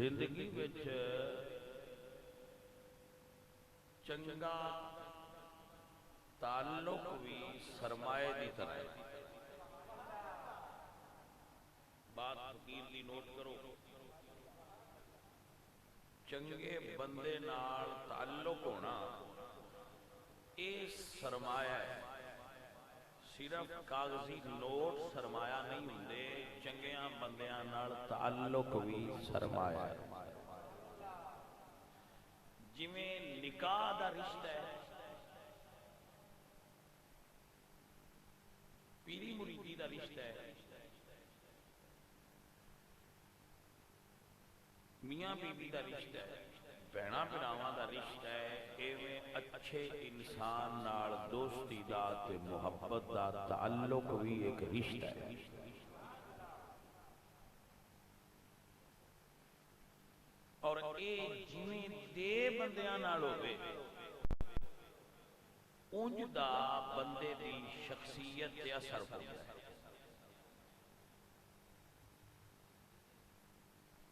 زندگی وچ چنگا تعلق بھی سرمایہ دی طرح ہے. بات فقیر دی نوٹ کرو. چنگے بندے نال تعلق ہونا اے سرمایہ ہے. صرف کاغذی نوٹ سرمایہ نہیں ہوندے، چنگیاں بندیاں نال تعلق بھی سرمایہ ہے. جویں نکاح دا رشتہ ہے، پیری مریدی دا رشتہ ہے، میاں بیوی دا رشتہ ہے، بہنا بھراواں دا رشتہ ہے، ایویں اچھے انسان نال دوستی دا تے محبت دا تعلق بھی ایک رشتہ ہے. اور اے جویں دے بندیاں نال ہوے اونج دا بندے دی شخصیت تے اثر پڑدا ہے.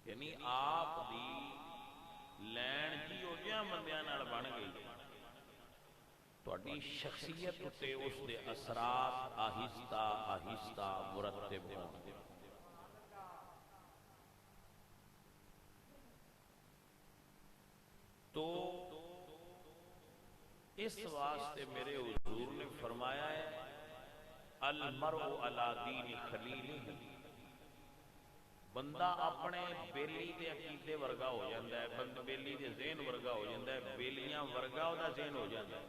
یعنی آپ دی لین جی ہو جہاں بندیاں نال بن گئی، تہاڈی شخصیت تے اس دے اثرات آہستہ آہستہ مرتب ہون. تو اس واسطے میرے حضور نے فرمایا ہے المرء علی دین خلیلہ. بندہ اپنے بیلی دے عقیدے ورگا ہو جاندہ ہے، بندہ بیلی دے ذہن ورگا ہو جاندہ ہے، بیلیاں ورگا ہو دا ذہن ہو جاندہ ہے.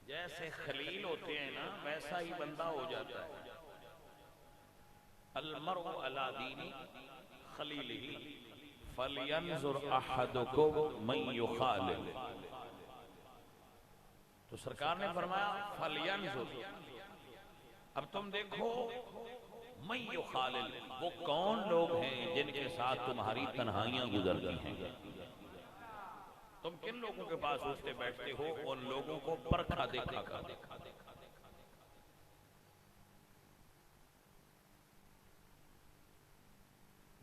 جیسے خلیل ہوتے ہیں نا ویسا ہی بندہ ہو جاتا ہے. المرء علی دین خلیلہ فَلْيَنْظُرْ أَحَدُكُمْ مَنْ يُخَالِلُ. تو سرکار نے فرمایا فَلْيَنْظُرْ، اب تم دیکھو مَنْ يُخَالِلُ، وہ کون لوگ ہیں جن کے ساتھ تمہاری تنہائیاں گزرتی ہیں. تم کن لوگوں کے پاس اٹھتے بیٹھتے ہو، ان لوگوں کو پرکھا دیکھا کر.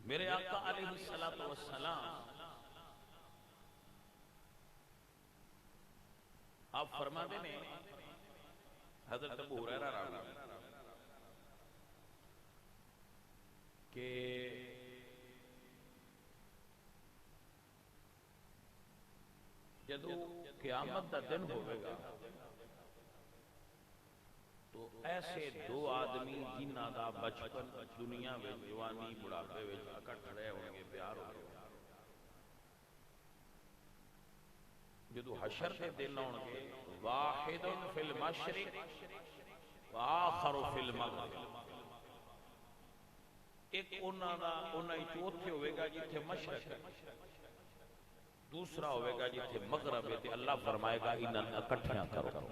میرے آقا علیہ السلام آپ فرماتے ہیں، حضرت ابو ہریرہ راوی کہ جدو قیامت دا دن ہوئے گا تو ایسے دو آدمی جنہ دا بچپن دنیا میں جوانی بڑھاپے میں اکٹھ رہے ہوں گے، پیار ہوں گے، جدو حشر کے دن ہوں گے واحد فی المشرق وآخر فی المغرب. ایک انہاں چوتھے ہوئے گا جتھے مشرق ہے، دوسرا ہوئے گا جتھے مغرب ہے. اللہ فرمائے گا انہاں اکٹھیاں کرو.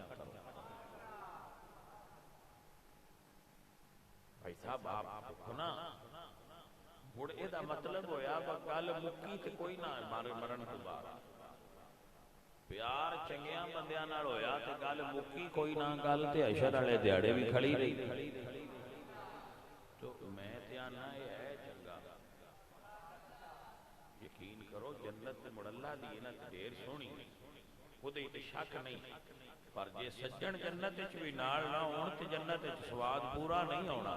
بھائی صاحب آپ سنا مڑ اے دا مطلب ہویا گل مکی تے کوئی نہ مرن تو بعد پیار چنگیاں بندیاں نال ہویا تے گل مکی کوئی نہ، گل تے حشر والے دیہڑے بھی کھڑی رہی. تو میں تے آنا اے ہے چنگا. یقین کرو جنت مڑ اللہ دی نا ڈھیر سونی، خودی تے شک نہیں، پر جے سجن جنت وچ بھی نال نہ ہون تے جنت وچ سواد پورا نہیں ہونا.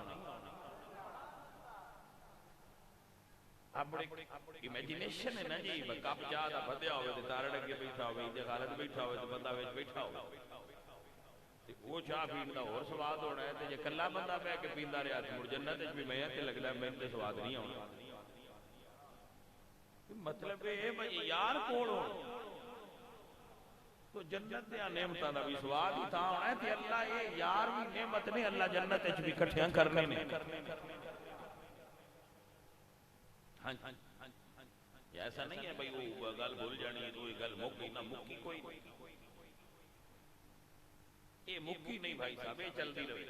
اپنے امیجینیشن ہے نا جی، کپ چاہ دا بدیا ہوئے تے تارڑ اگے بیٹھا ہوئے، جے غالت بیٹھا ہوئے تے بندہ وچ بیٹھا ہوئے تے وہ چاہ پین دا اور سواد ہونا ہے. تے جے کلا بندہ پہ کے پیندا رہیا تے مڑ جنت وچ بھی میں تے لگدا ہے مینوں تے سواد نہیں ہونا. مطلب ہے بھئی یار کول ہو تو جنت دے نعمتاں دا بھی سواد ہی تھا ہونا ہے. تے اللہ یہ یار بھی نعمت نے اللہ جنت وچ بھی اکٹھیاں کرنے نے. ایسا نہیں ہے بھئی وہ گل بھول جانی ہے تو یہ گل مکی نہ مکی کوئی نہیں. یہ مکی نہیں بھائی صاحب، یہ چل دی رہے.